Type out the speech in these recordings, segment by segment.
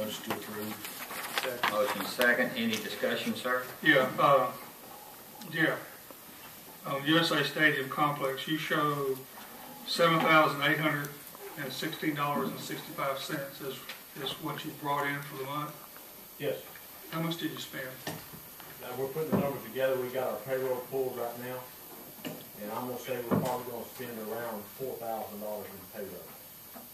motion to approve. Second. Motion second. Any discussion, sir? Yeah, USA Stadium Complex, you show $7,816.65 is what you brought in for the month. Yes. How much did you spend? Now we're putting the numbers together. We got our payroll pulled right now, and I'm gonna say we're probably gonna spend around $4,000 in payroll.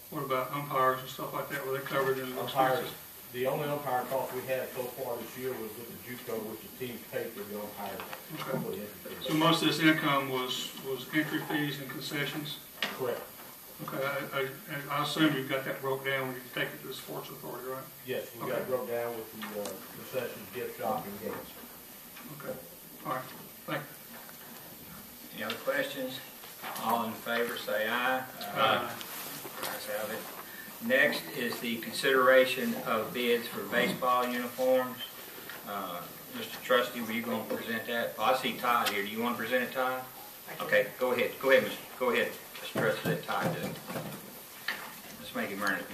What about umpires and stuff like that? Were they covered in the Umpires, expenses? the only umpire cost we had so far this year was with the JUCO, which the teams paid for the umpires. Okay. For the entry fees. So most of this income was entry fees and concessions? Correct. Okay, I assume you've got that broke down when you take it to the Sports Authority, right? Yes, we got it broke down with the concessions, gift shop, and games. Okay, all right, thank you. Any other questions? All in favor say aye. Aye. Ayes have it. Next is the consideration of bids for baseball uniforms. Mr. Trustee, were you going to present that? Oh, I see Todd here. Do you want to present it, Todd? Okay, go ahead. Go ahead, Mr. Trustee. Let Todd do it. Let's make him earn it.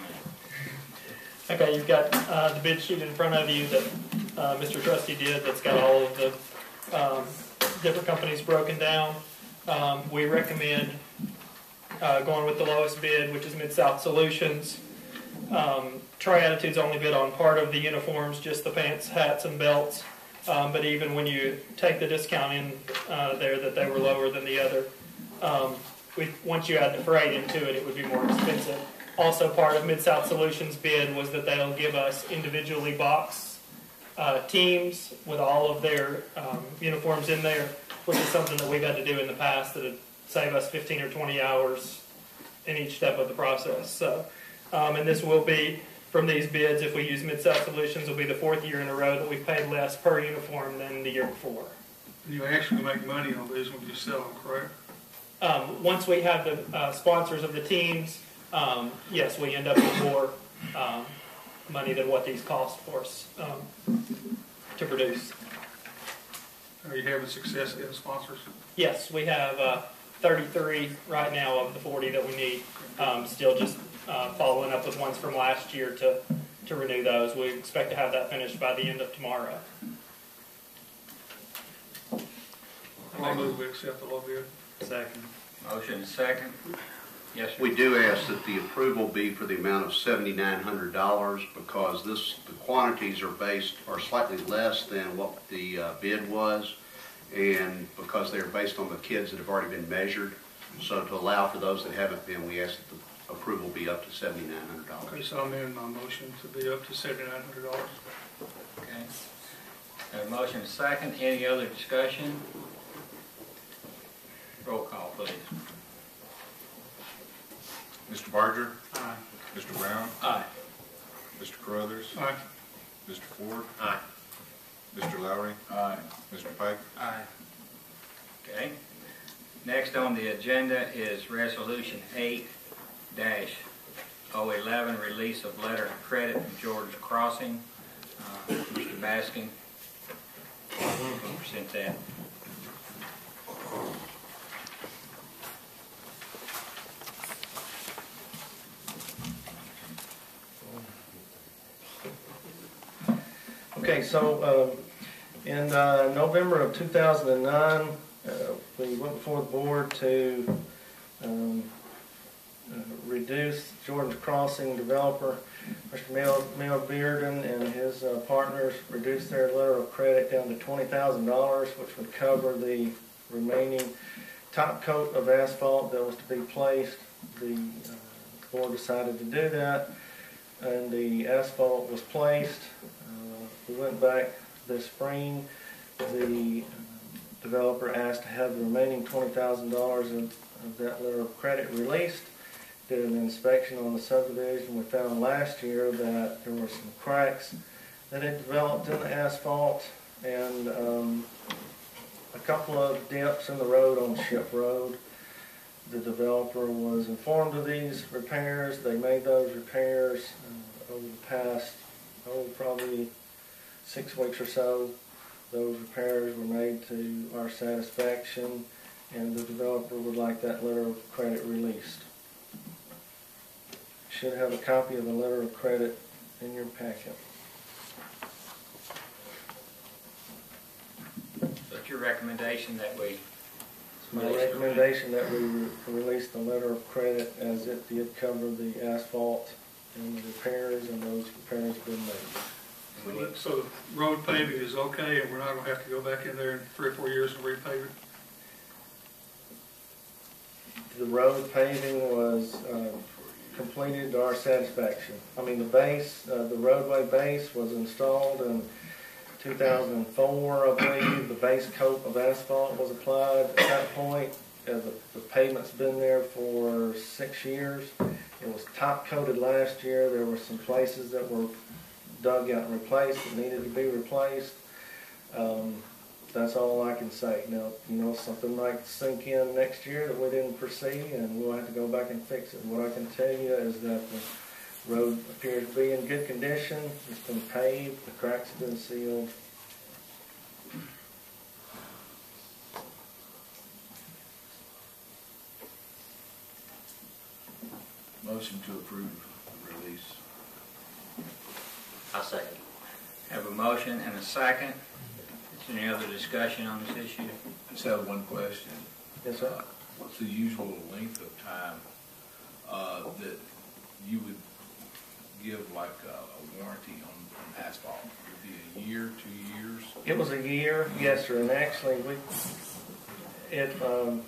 Okay, you've got the bid sheet in front of you that Mr. Trustee did. That's got all of the different companies broken down. We recommend going with the lowest bid, which is Mid-South Solutions. Tri-Attitudes only bid on part of the uniforms, just the pants, hats, and belts. But even when you take the discount in there, that they were lower than the other. Once you add the freight into it, it would be more expensive. Also, part of Mid-South Solutions' bid was that they'll give us individually boxed teams with all of their uniforms in there, which is something that we've had to do in the past that would save us 15 or 20 hours in each step of the process. So, and this will be, from these bids, if we use Mid-South Solutions, will be the 4th year in a row that we've paid less per uniform than the year before. And you actually make money on these when you sell them, correct? Once we have the sponsors of the teams, yes, we end up with more money than what these cost for us to produce. Are you having success getting sponsors? Yes, we have 33 right now of the 40 that we need. Still just following up with ones from last year to renew those. We expect to have that finished by the end of tomorrow. I'll move we accept the low bid. Second. Motion second. Yes, sir. We do ask that the approval be for the amount of $7,900 because the quantities are slightly less than what the bid was, and because they're based on the kids that have already been measured. So to allow for those that haven't been, we ask that the approval be up to $7,900. Okay, so I'll amend my motion to be up to $7,900. Okay. Have a motion second. Any other discussion? Roll call, please. Mr. Barger? Aye. Mr. Brown? Aye. Mr. Carruthers? Aye. Mr. Ford? Aye. Mr. Lowry? Aye. Mr. Pike? Aye. Okay. Next on the agenda is Resolution 8-011, release of letter of credit from George Crossing. Mr. Baskin, will present that. Okay, so in November of 2009, we went before the board to reduce Jordan's Crossing developer, Mr. Mel Bearden, and his partners reduced their letter of credit down to $20,000, which would cover the remaining top coat of asphalt that was to be placed. The board decided to do that, and the asphalt was placed. We went back this spring. The developer asked to have the remaining $20,000 of that letter of credit released. Did an inspection on the subdivision. We found last year that there were some cracks that had developed in the asphalt and a couple of dips in the road on Ship Road. The developer was informed of these repairs. They made those repairs over the past, probably 6 weeks or so. Those repairs were made to our satisfaction, and the developer would like that letter of credit released. Should have a copy of the letter of credit in your packet. So it's your recommendation that we, It's my recommendation that we release the letter of credit as it did cover the asphalt and the repairs, and those repairs have been made. So the road paving is okay, and we're not gonna have to go back in there in 3 or 4 years and repave it? The road paving was completed to our satisfaction. I mean, the base, the roadway base was installed in 2004, I believe. The base coat of asphalt was applied at that point. The pavement's been there for 6 years. It was top coated last year. There were some places that were dug out and replaced that needed to be replaced. That's all I can say. Now, something might sink in next year that we didn't foresee, and we'll have to go back and fix it. What I can tell you is that the road appears to be in good condition. It's been paved, the cracks have been sealed. Motion to approve the release. I second. Have a motion and a second. Is there any other discussion on this issue? I just have one question. Yes, sir. What's the usual length of time that you would give like a warranty on asphalt? Would it be a year, 2 years? It was a year, yes, sir. And actually, if the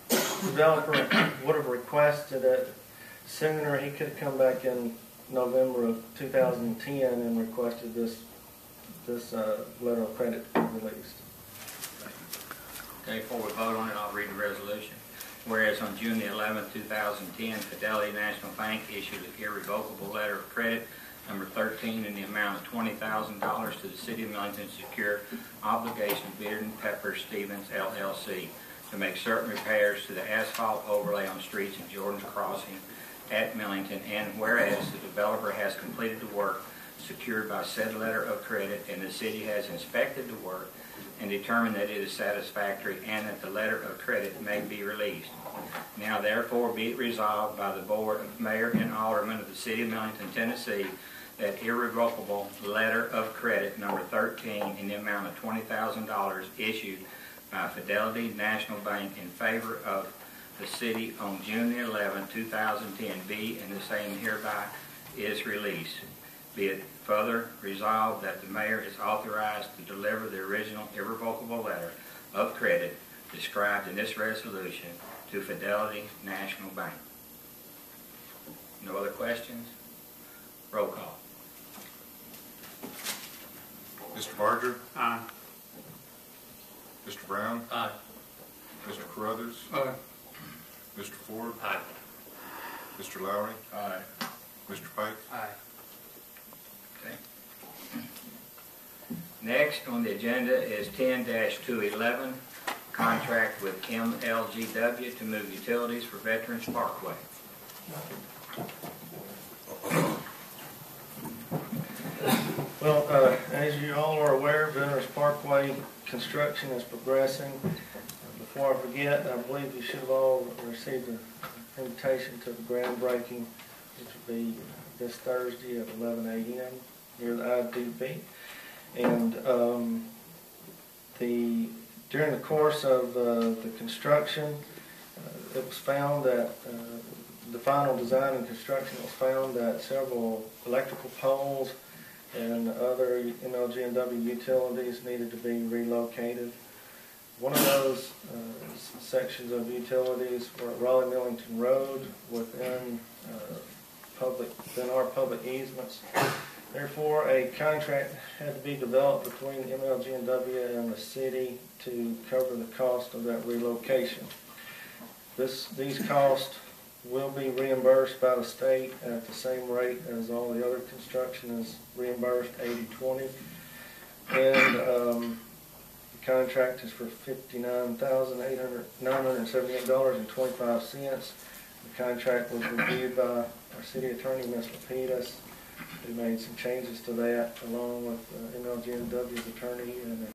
developer would have requested it sooner, he could have come back in November of 2010 and requested this letter of credit released. Okay, before we vote on it, I'll read the resolution. Whereas on June the 11th, 2010, Fidelity National Bank issued an irrevocable letter of credit number 13 in the amount of $20,000 to the City of Millington to secure obligation of Beard and Pepper Stevens LLC to make certain repairs to the asphalt overlay on streets in Jordan's Crossing at Millington, and whereas the developer has completed the work secured by said letter of credit, and the city has inspected the work and determined that it is satisfactory and that the letter of credit may be released. Now therefore be it resolved by the Board of Mayor and Aldermen of the City of Millington, Tennessee, that irrevocable letter of credit number 13 in the amount of $20,000 issued by Fidelity National Bank in favor of the city on June the 11th, 2010 be and the same hereby is released. Be it further resolved that the mayor is authorized to deliver the original irrevocable letter of credit described in this resolution to Fidelity National Bank. No other questions? Roll call. Mr. Barger, Aye. Mr. Brown, Aye. Mr. Carruthers, Aye. Mr. Ford, Aye. Mr. Lowry, Aye. Mr. Pike. Aye. Okay. Next on the agenda is 10-211, contract with MLGW to move utilities for Veterans Parkway. Well, as you all are aware, Veterans Parkway construction is progressing. Before I forget, I believe you should have all received an invitation to the groundbreaking, which will be this Thursday at 11 a.m. near the IDB. And during the course of the construction, it was found that the final design and construction was found that several electrical poles and other MLG&W utilities needed to be relocated. One of those sections of utilities were at Raleigh-Millington Road within our public easements. Therefore, a contract had to be developed between MLG&W and the city to cover the cost of that relocation. These costs will be reimbursed by the state at the same rate as all the other construction is reimbursed, 80/20. And the contract is for $59,978.25. The contract was reviewed by our city attorney, Ms. Lapidus. We made some changes to that along with MLG&W's attorney and